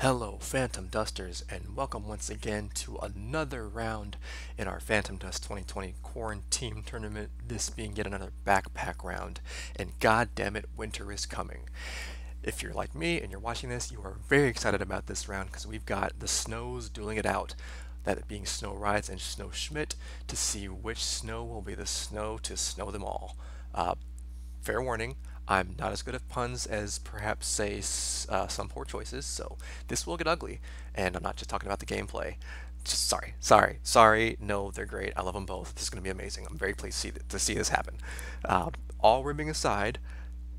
Hello, Phantom Dusters, and welcome once again to another round in our Phantom Dust 2020 Quaranteam tournament, this being yet another backpack round, and god damn it, winter is coming. If you're like me and you're watching this, you are very excited about this round because we've got the snows dueling it out, that being SnowRyze and SnowSchmidt, to see which snow will be the snow to snow them all. Fair warning, I'm not as good at puns as perhaps, say, some poor choices, so this will get ugly. And I'm not just talking about the gameplay. Just sorry. No, they're great. I love them both. This is going to be amazing. I'm very pleased to see this happen. All ribbing aside,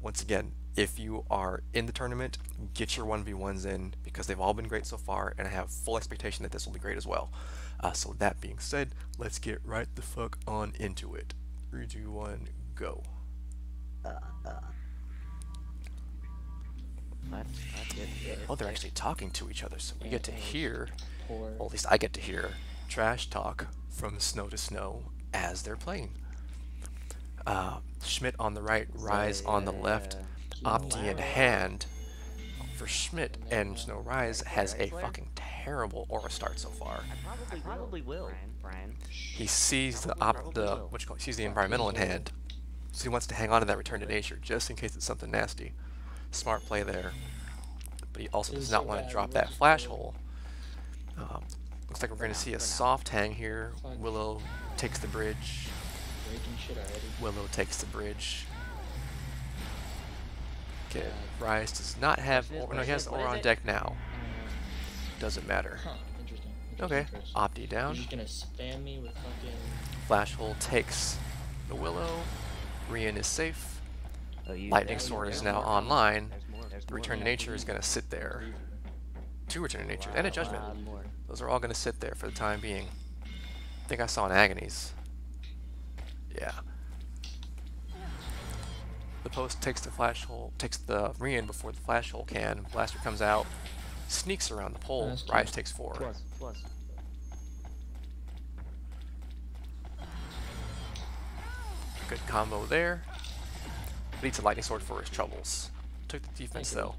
once again, if you are in the tournament, get your 1v1s in because they've all been great so far, and I have full expectation that this will be great as well. So that being said, let's get right the fuck on into it. 3, 2, 1, go. Oh, they're actually talking to each other, so we get to hear, well, at least I get to hear, trash talk from snow to snow as they're playing. Schmidt on the right, Ryze on the left, Opti in hand. For Schmidt and SnowRyze has a fucking terrible aura start so far. I probably will, Brian. He sees the environmental in hand, so he wants to hang on to that return to nature just in case it's something nasty. Smart play there, but he also does not want to drop that flash hole. Looks like we're going to see a soft hang here. Willow takes the bridge. Willow takes the bridge. Okay, Ryze does not have. No, he has the aura on deck now. Doesn't matter. Okay, Opti down. Flash hole takes the Willow. Rian is safe. Lightning Sword is now online. The Return to Nature is going to sit there. 2 Return to Nature and a Judgment. Those are all going to sit there for the time being. I think I saw an Agonies. Yeah. The post takes the flash hole, takes the Rian before the flash hole can. Blaster comes out, sneaks around the pole. Ryze takes 4. Plus. Good combo there. Needs a Lightning Sword for his troubles. Took the defense though.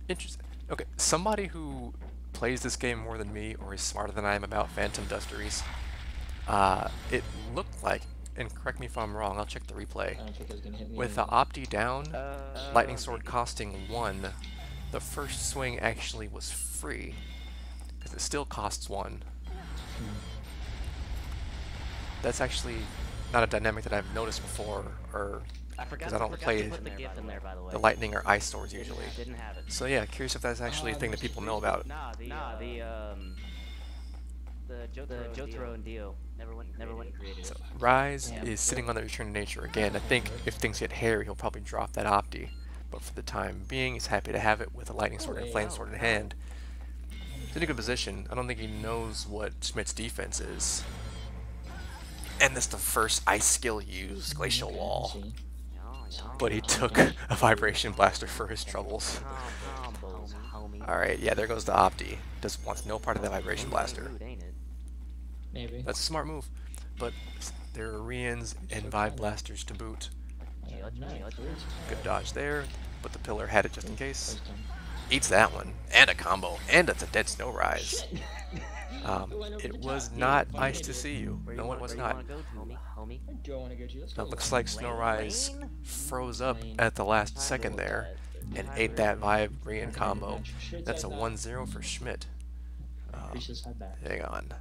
Interesting. Okay, somebody who plays this game more than me or is smarter than I am about Phantom Dusteries, it looked like, and correct me if I'm wrong, I'll check the replay. With the Opti down, Lightning Sword costing 1, the first swing actually was free, because it still costs 1. That's actually not a dynamic that I've noticed before, or because I don't play the lightning or ice swords usually. So yeah, curious if that's actually a thing that people know about. The Jotaro and Dio never went creative. So Ryze is sitting on the Return to Nature again. I think if things get hairy, he'll probably drop that Opti. But for the time being, he's happy to have it with a Lightning Sword and Flame Sword in hand. He's in a good position. I don't think he knows what Schmidt's defense is. And that's the first ice skill used, Glacial Wall. But he took a Vibration Blaster for his troubles. Alright, yeah, there goes the Opti. Wants no part of that Vibration Blaster. Maybe. That's a smart move. But there are Rians and Vibe Blasters to boot. Good dodge there, but the pillar had it just in case. Eats that one, and a combo, and it's a dead SnowRyze. It was not nice to see you. No, it was not. It looks like SnowRyze froze up at the last second there and ate that Vibe Rian combo. That's a 1-0 for Schmidt. Hang on.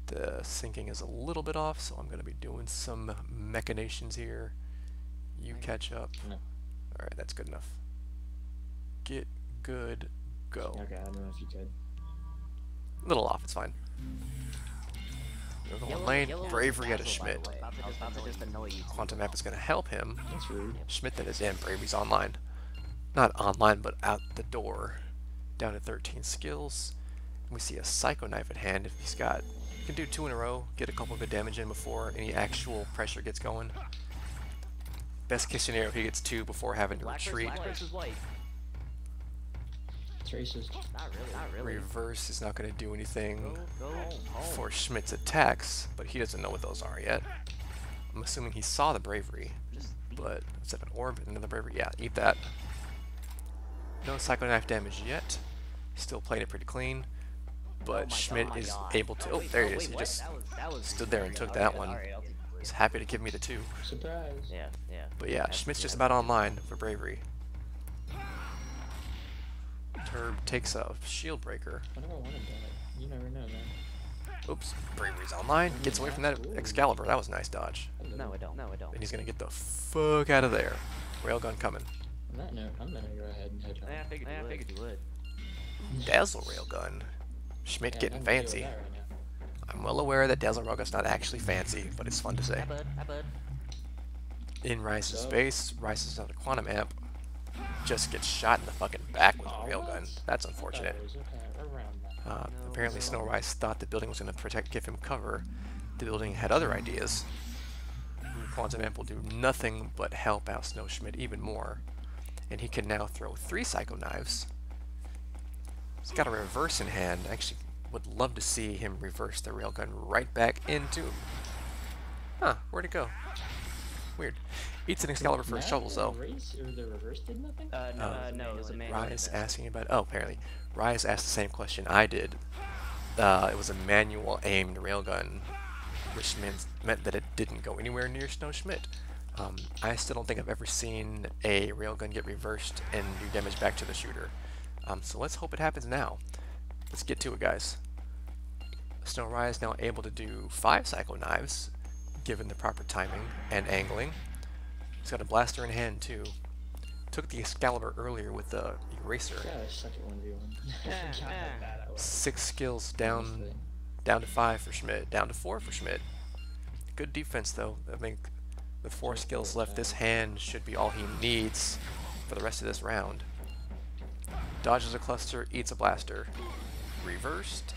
The syncing is a little bit off, so I'm going to be doing some machinations here. You catch up. Alright, that's good enough. Get good, go. Okay, I don't know if you could. A little off, it's fine. We're going lane, Bravery at a Schmidt. Quantum Map is going to help him. That's rude. Schmidt that is in, Bravery's online. Not online, but out the door. Down to 13 skills. We see a Psycho Knife at hand if he's got... You can do 2 in a row, get a couple good damage in before any actual pressure gets going. Best case scenario, he gets 2 before having to retreat. Traces. Not really. Reverse is not going to do anything for Schmidt's attacks, but he doesn't know what those are yet. I'm assuming he saw the Bravery, but let's have an orb and another Bravery. Yeah, eat that. No Psycho Knife damage yet. Still playing it pretty clean, but my Schmidt God. is able to. Oh, there he is. He just That was stood there and took okay, that one. Alright, I'll take the blue. He's happy to give me the 2. Surprise. Yeah, yeah. But yeah, That's- Schmidt's yeah, just that's about good. online for bravery. Turb takes a shield breaker. I never wanted that. You never know, man. Oops, bravery's online. Gets away from that Excalibur. That was a nice dodge. No, I don't. No, I don't. And he's gonna get the fuck out of there. Railgun coming. On that note, I'm gonna go ahead and head home. I figured you would. Dazzle Railgun. Schmidt Yeah, getting nothing to do with fancy. that right now. I'm well aware that Dazzle Railgun's not actually fancy, but it's fun to say. Hi, bud. In Rise's So? base, Rise's another Quantum Amp. Just gets shot in the fucking back with a Oh, railgun. what? That's I thought unfortunate. it was okay, around that. No, Apparently no. SnowRyze thought the building was going to give him cover. The building had other ideas. Quantum Amp will do nothing but help out SnowSchmidt even more. And he can now throw 3 Psycho Knives. He's got a reverse in hand. I actually would love to see him reverse the railgun right back into him. Huh, where'd it go? Weird. Eats an Excalibur for his shovels though. The reverse did nothing? No, it was a manual. Rise asking about. Oh, apparently, Rise asked the same question I did. It was a manual aimed railgun, which meant that it didn't go anywhere near SnowSchmidt. I still don't think I've ever seen a railgun get reversed and do damage back to the shooter. So let's hope it happens now. Let's get to it, guys. SnowRyze is now able to do 5 Psycho Knives, given the proper timing and angling. He's got a blaster in hand too. Took the Excalibur earlier with the eraser. Yeah, I suck at 1v1. I forgot how bad I was. 6 skills down to 5 for Schmidt, down to 4 for Schmidt. Good defense though. I think with 4 skills left, this hand should be all he needs for the rest of this round. Dodges a cluster, eats a blaster. Reversed,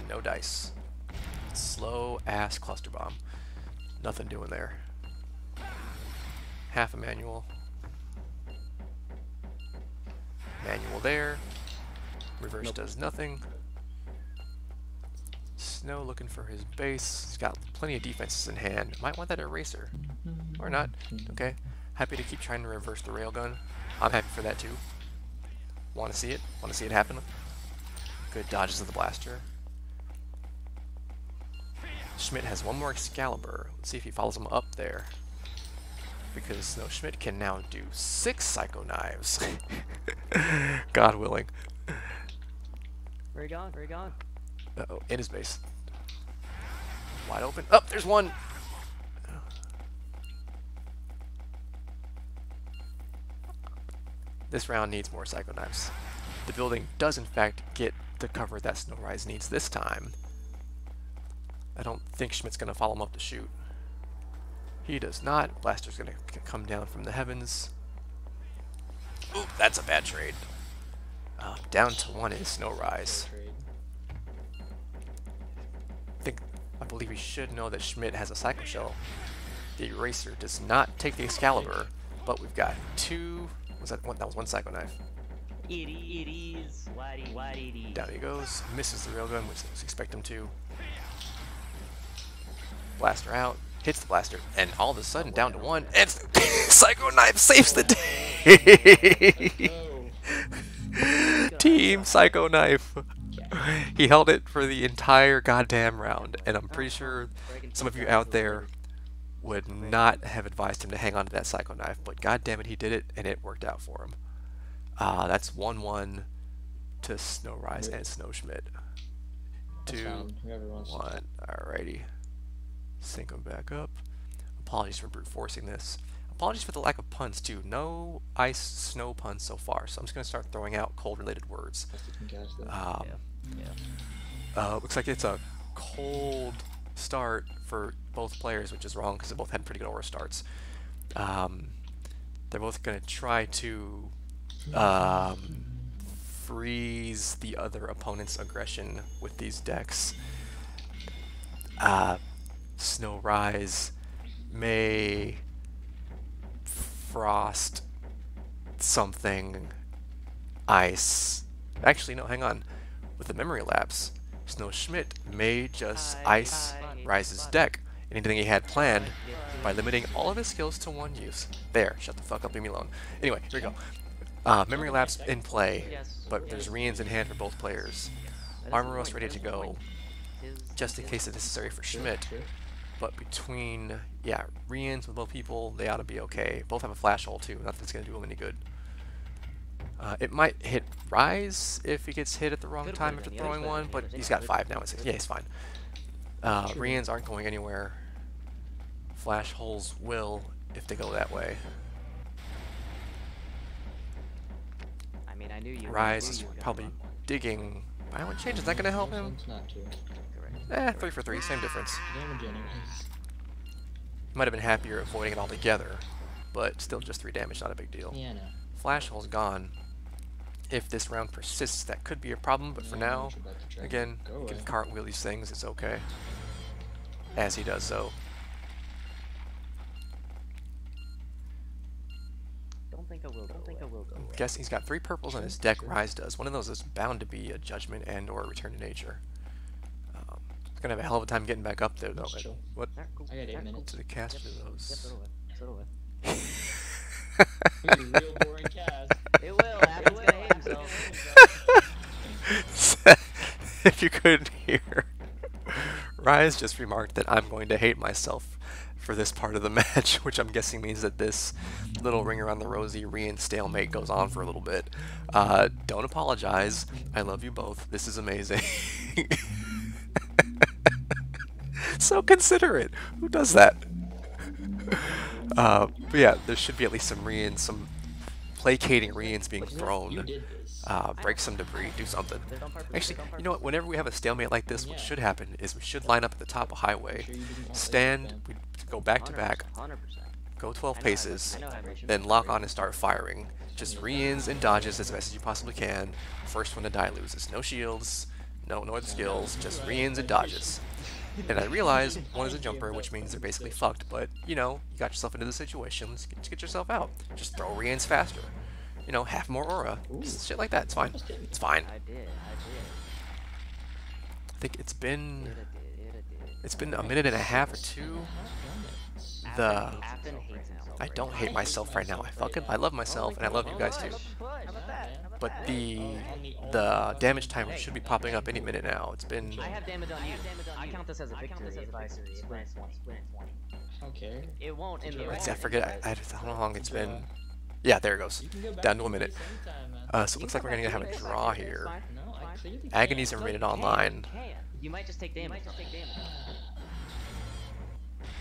no dice. Slow ass cluster bomb. Nothing doing there. Half a manual. Manual there. Reverse does nothing. Snow looking for his base. He's got plenty of defenses in hand. Might want that eraser. Or not. Okay. Happy to keep trying to reverse the railgun. I'm happy for that too. Want to see it? Want to see it happen? Good dodges of the blaster. Schmidt has one more Excalibur. Let's see if he follows him up there. Because SnowSchmidt can now do 6 Psycho Knives. God willing. Where you gone? Where you gone? Uh-oh, in his base. Wide open. Oh, there's one! This round needs more Psycho Knives. The building does in fact get the cover that SnowRyze needs this time. I don't think Schmidt's going to follow him up to shoot. He does not. Blaster's going to come down from the heavens. Oop, that's a bad trade. Down to 1 is SnowRyze. I believe we should know that Schmidt has a Psycho Shell. The eraser does not take the Excalibur, but we've got 2. Was that one? That was 1 Psycho Knife. It is. What it is. Down he goes. Misses the railgun, which I was expect him to. Blaster out. Hits the blaster, and all of a sudden down to 1, and Psycho Knife saves the day. Team Psycho Knife. He held it for the entire goddamn round, and I'm pretty sure some of you out there would not have advised him to hang on to that Psycho Knife, but goddamn it, he did it, and it worked out for him. That's 1-1 to SnowRyze and SnowSchmidt. 2-1. Alrighty. Sync them back up. Apologies for brute forcing this. Apologies for the lack of puns too. No ice snow puns so far, so I'm just gonna start throwing out cold related words. Looks like it's a cold start for both players, which is wrong because they both had pretty good aura starts. They're both gonna try to freeze the other opponent's aggression with these decks. SnowRyze may frost something ice. Actually, no, hang on. With the memory lapse, SnowSchmidt may just ice Rise's deck, anything he had planned, by limiting all of his skills to 1 use. There, shut the fuck up, leave me alone. Anyway, here we go. Memory lapse in play, Yes. but there's Rians in hand for both players. That is Armor the rust point, ready that to is the go, point. just in case it's necessary for Schmidt. True. But between, yeah, Rians with both people, they ought to be okay. Both have a flash hole too, nothing's going to do them any good. It might hit Ryze if he gets hit at the wrong Could've time put it after on the throwing other side, one, on the but other he's side. got 5 now. Yeah, he's fine. True. Rians aren't going anywhere. Flash holes will if they go that way. I mean, I knew you. Ryze is probably digging. Violent change, is that going to help him? It's not too. Correct. 3 for 3, same difference. Damage anyways. Might have been happier avoiding it altogether, but still just 3 damage, not a big deal. Yeah, no. Flash hole's gone. If this round persists, that could be a problem, but for Yeah, now, what you're about to try. again, Go you can away. cartwheel these things, it's okay. As he does so. Don't think I will. Don't think I will go. I'm guessing he's got 3 purples on his deck, Ryze does. One of those is bound to be a Judgment and or a Return to Nature. He's going to have a hell of a time getting back up there, though. Let's chill. What Alright, cool. I got 8 Alright, minutes. to the cast for Yep, those? settle with. It's a real boring cast. It will. Adam's gonna hate himself. If you couldn't hear, Ryze just remarked that I'm going to hate myself for this part of the match, which I'm guessing means that this little ring around the rosy Rian stalemate goes on for a little bit. Don't apologize. I love you both. This is amazing. So considerate. Who does that? But yeah, there should be at least some Rians, some placating Rians being You thrown. did this. Break some debris, do something. They're on purpose, Actually, they're on you know what? purpose. Whenever we have a stalemate like this, what Yeah. should happen is we should line up at the top of highway, Sure you didn't want laser stand, gun. we go back to back, 100%. go 12 I know paces, I know hydration. then lock on and start firing. Just re-ins and dodges as best as you possibly can. First one to die loses. No shields, no other skills, just re-ins and dodges. And I realize one is a jumper, which means they're basically fucked, but you know, you got yourself into the situation, let's get yourself out. Just throw re-ins faster. You know, half more aura. Just shit like that, it's fine. It's fine. I did. I think it's been It it's been a minute and a half or two. The Afton hates himself. I don't hate myself right now. I love myself and I love you guys too. But the damage timer should be popping up any minute now. It's been I have damage on you. I count this as a victory if I sprint 20. Okay. It won't in the I round. forget I don't know how long it's been. Yeah, there it goes. You can go back Down to a minute. anytime, man. So it looks like we're gonna have a draw here. No, I clearly Agony's can't. a rated online. You might just take damage. I'm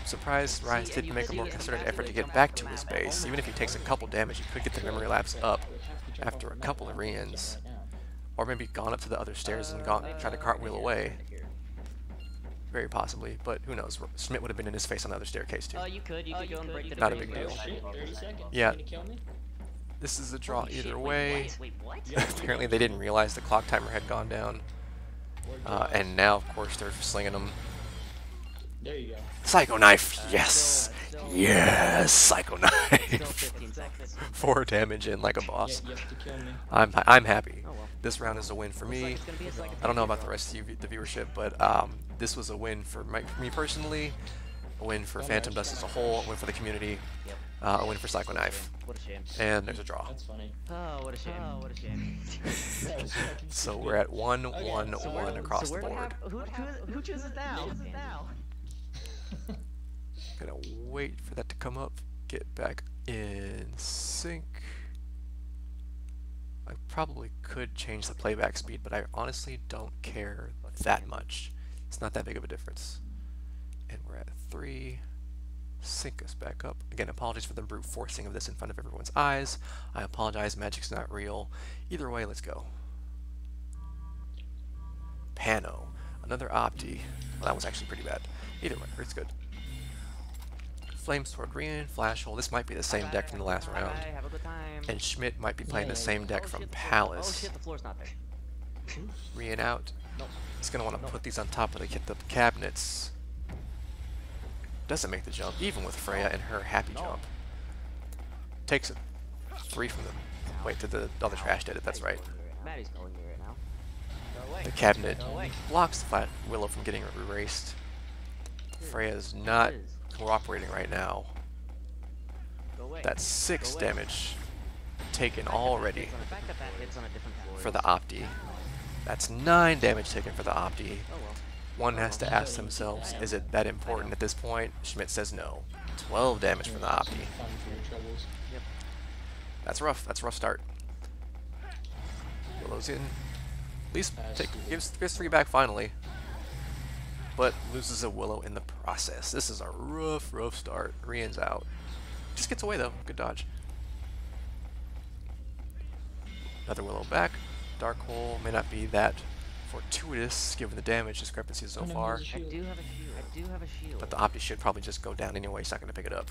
surprised Ryze didn't make a more concerted effort to get back to his base. Even if he takes a couple damage, he could get the memory lapse up after a couple of re-ins. Or maybe gone up to the other stairs and tried to cartwheel away. Very possibly, but who knows? Schmidt would have been in his face on the other staircase too. You could go and break the Not a debris, big but deal. Shit, 30 seconds. Yeah. Gonna kill me? This is a draw Holy shit, either wait, way. Wait, what? Apparently they didn't realize the clock timer had gone down. And now, of course, they're slinging them. There you go. Psycho Knife! Yes! Still Yes! Psycho Still Knife! 15 seconds. 4 damage in like a boss. Yeah, you have to kill me. I'm happy. Oh well. This round is a win for Looks like me. it's gonna be a second I don't know round. about the rest of you, the viewership, but this was a win for me personally, a win for Phantom Dust as a whole, a win for the community, Yep. a win for Psycho Knife, What a shame. and there's a draw. That's funny. Oh, what a shame. Oh, what a shame. So we're at 1-1-1 across the board. Who chooses now? Gonna wait for that to come up, get back in sync. I probably could change the playback speed, but I honestly don't care that much. It's not that big of a difference. And we're at 3. Sync us back up. Again, apologies for the brute forcing of this in front of everyone's eyes. I apologize, magic's not real. Either way, let's go. Pano. Another Opti. Well, that was actually pretty bad. Either way, it's good. Flame Sword Rian, Flash Hole. This might be the same deck from the last round. Have a good time. And Schmidt might be playing the same deck from Oh Palace. shit, the floor's not there. Rian out. Nope. He's going to want to put these on top of the cabinets. Doesn't make the jump, even with Freya and her happy jump. Takes it 3 from them. Wait, the trash did it, that's right. Maddie's going here right now. Go away. The cabinet Go away. blocks the flat Willow from getting erased. Freya's not cooperating right now. Go away. That's 6 Go away. damage. taken already The fact that that hits on a different floor for the is- Opti. That's 9 damage taken for the Opti. Oh well. One has to ask themselves, is it that important at this point? Schmidt says no. 12 damage from the Opti. Fun for your troubles. Yep. That's rough. That's a rough start. Willow's in. At least gives 3 back finally. But loses a Willow in the process. This is a rough start. Rian's out. Just gets away though. Good dodge. Another Willow back. Dark Hole may not be that fortuitous given the damage discrepancy so far. I do have a shield. I do have a shield. But the Opti should probably just go down anyway. He's not going to pick it up.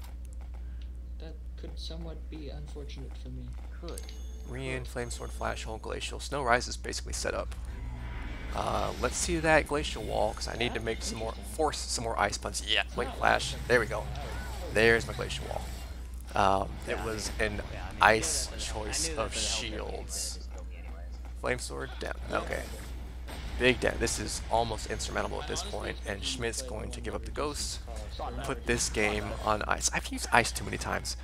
That could somewhat be unfortunate for me. Could. Rian, Flame Sword, Flash Hole, Glacial. SnowRyze is basically set up. Let's see that Glacial Wall, because I need to make some more, force some more Ice Punts. Yeah, Blink Flash. There we go. There's my Glacial Wall. It was an ice choice of shields. Flame Sword, down. Okay. Big down. This is almost insurmountable at this point, and Schmidt's going to give up the Ghost, put this game on ice. I've used ice too many times.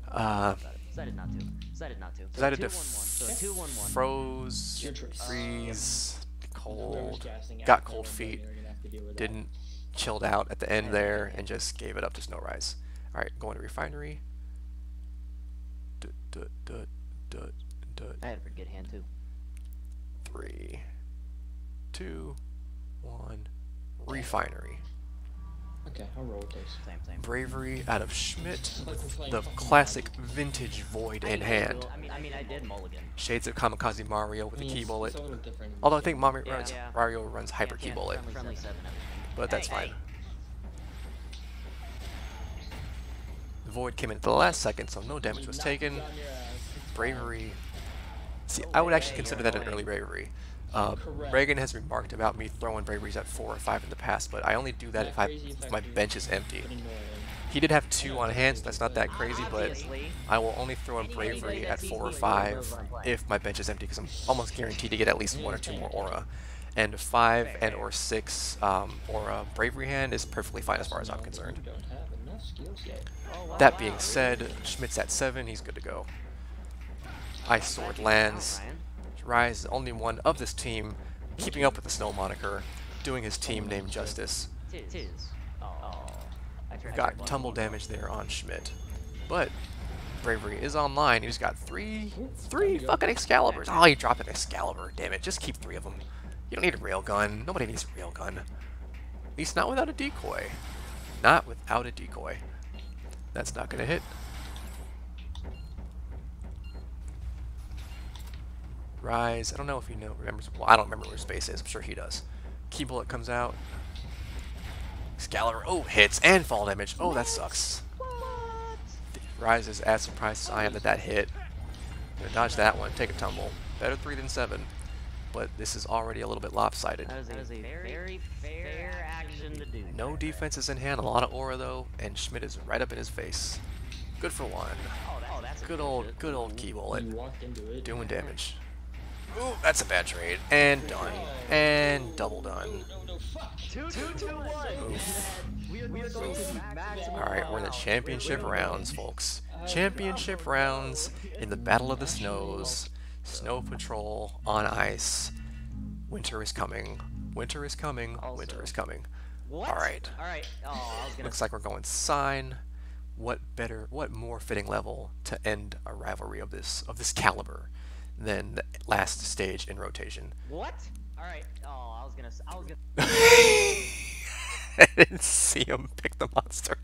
Decided not to. Decided not to. Decided to 2-1-1. So 2-1-1. froze, Your choice. freeze, cold, Whoever's casting got out, cold then feet, you're gonna have to deal with that. didn't chilled out at the end there, and just gave it up to SnowRyze. Alright, going to Refinery. I had a pretty good hand too. 3, 2, 1. Refinery. Okay, I'll roll with those. Same. Bravery out of Schmidt. Like we're playing The fucking classic vintage Void in I hand. mean, I did mulligan. Shades of Kamikaze Mario with a key it's bullet. a little different. Although I think Mario Yeah. runs, Yeah. Mario runs Hyper Key Yeah, Bullet, Friendly 7 everything. but that's Hey, fine. hey. The Void came in at the last second, so no damage was taken. On your ass. Bravery. See, I would actually consider that an early Bravery. Correct. Reagan has remarked about me throwing Braveries at 4 or 5 in the past, but I only do that if my bench is empty. But annoying. He did have 2 on hand, so that's not that crazy, but Obviously. I will only throw in Bravery at 4 or 5 if my bench is empty, because I'm almost guaranteed to get at least 1 or 2 more Aura. And 5 and or 6 Aura Bravery hand is perfectly fine as far as I'm concerned. You don't have enough skills yet. That being said, Schmidt's at 7, he's good to go. Ice Sword lands. Ryan. Ryze is the only one of this team keeping up with the Snow moniker, doing his team name justice. Tis. Oh. Got tumble damage there on Schmidt. But Bravery is online. He's got three fucking Excaliburs. Oh, he dropped an Excalibur. Damn it. Just keep 3 of them. You don't need a railgun. Nobody needs a railgun. At least not without a decoy. Not without a decoy. That's not gonna hit. Ryze. I don't know if he remembers. Well, I don't remember where space is. I'm sure he does. Key bullet comes out. Excalibur. Oh, hits and fall damage. Oh, that sucks. Ryze is as surprised as I am that that hit. Gonna dodge that one. Take a tumble. Better 3 than 7. But this is already a little bit lopsided. That is a very fair action to do. No defenses in hand. A lot of aura though, and Schmidt is right up in his face. Good for 1. Oh, that's Good old key bullet. You walked into it. Doing damage. Ooh, that's a bad trade. And done. And double done. No, fuck. 2-2-1. We are going to maximum. Alright, we're in the championship rounds, folks. Championship rounds in the Battle of the Snows. Snow Patrol on ice. Winter is coming. Winter is coming. Winter is coming. What? Alright. Alright. Oh, I was gonna. Looks like we're going sign. What more fitting level to end a rivalry of this caliber than the last stage in rotation? What? Alright. Oh, I was gonna. I didn't see him pick the monster.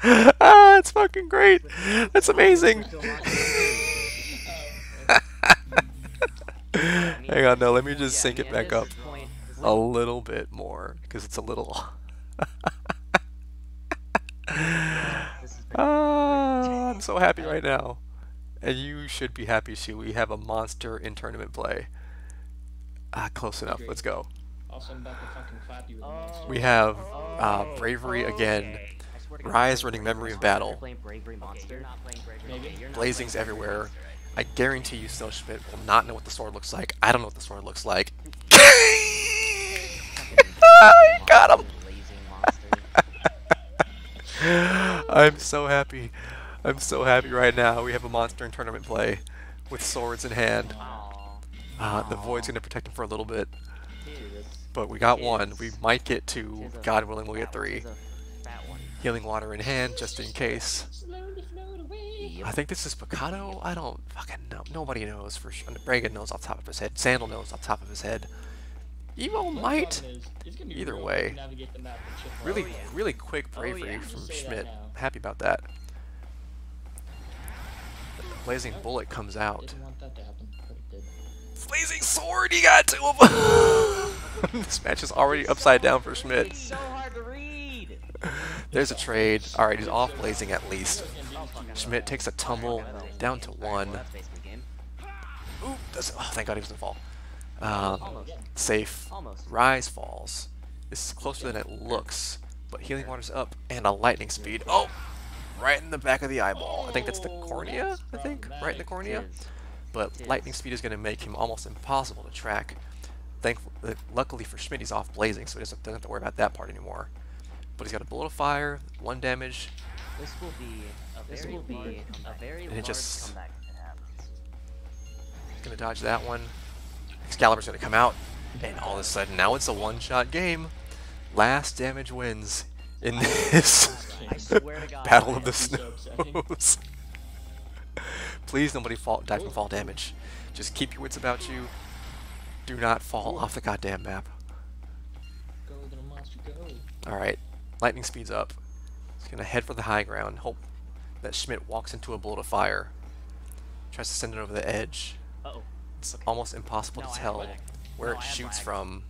Ah, it's fucking great. That's amazing. Hang on, no, let me just sync it back up a little bit more, because it's a little... Ah, I'm so happy right now. And you should be happy too. We have a monster in tournament play. Ah, close enough. Let's go. Also, I'm about to fucking clap you with a monster. We have Bravery again. Ryze running Memory of Battle. Blazings everywhere. I guarantee you SnowSchmidt will not know what the sword looks like. I don't know what the sword looks like. Got him! I'm so happy. I'm so happy right now. We have a monster in tournament play with swords in hand. Aw. The void's gonna protect him for a little bit, Tis. but we got one. We Tis. might get two. Tis a God willing, we'll get fat one. three. Tis a fat one. Healing water in hand, just in case. Slowly float away. Yep. I think this is Picado. I don't fucking know. Nobody knows for sure. Bragan knows off the top of his head. Sandal knows off the top of his head. Evo One might. problem is, it's gonna be Either real way. hard to navigate the map with chip Really, lines. really quick Oh, bravery yeah. from Just say that Schmidt. now. Happy about that. The blazing Oh, bullet comes out. Didn't want that to happen, but it did. Blazing sword, he got two of them. This match is already upside down for Schmidt. It's so hard to read. There's a trade. Alright, he's off blazing at least. Oh, fuck, I Schmidt takes a tumble down to one. That's basically game. Ooh, oh, thank God he doesn't fall. Almost. Safe. Almost. Rise falls. This is closer than it looks, but healing water's up and a lightning speed. Oh, right in the back of the eyeball. I think that's the cornea. I think right in the cornea. Tis. But lightning speed is going to make him almost impossible to track. Luckily for Schmidt, he's off blazing, so he doesn't have to worry about that part anymore. But he's got a bullet of fire, 1 damage. This will be a very And it large just- comeback if it happens. Gonna dodge that one. Excalibur's gonna come out, and all of a sudden now it's a one-shot game. Last damage wins in this I swear to God. Battle of the That'd be so upsetting. Snows. Please, nobody die from fall damage. Just keep your wits about you. Do not fall off the goddamn map. Go, little monster, go. Alright, lightning speeds up. He's gonna head for the high ground. Hope that Schmidt walks into a bullet of fire. Tries to send it over the edge. Uh-oh. It's almost impossible No, to I have tell lag. where No, it I have shoots lag. from.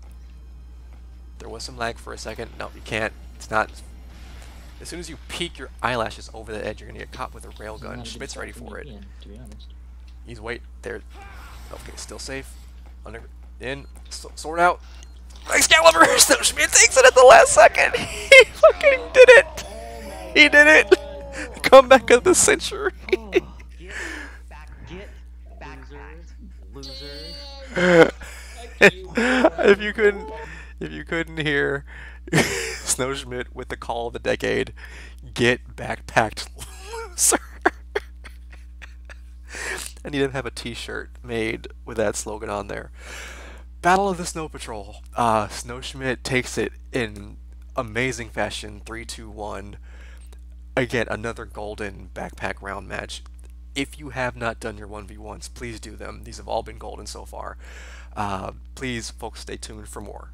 There was some lag for a second. No, you can't. It's not. As soon as you peek your eyelashes over the edge, you're gonna get caught with a It's railgun. not a good Schmidt's start ready me for it. again, to be honest. He's wait there. Okay, still safe. Under in. Sword out. Excalibur! So Schmidt takes it at the last second. He fucking did it. He did it. Comeback of the century. Get backpacked, losers. If you couldn't hear SnowSchmidt with the call of the decade, get backpacked, loser. I need to have a T-shirt made with that slogan on there. Battle of the Snow Patrol. SnowSchmidt takes it in amazing fashion. 3-2-1. Again, another golden backpack round match. If you have not done your 1v1s, please do them. These have all been golden so far. Please, folks, stay tuned for more.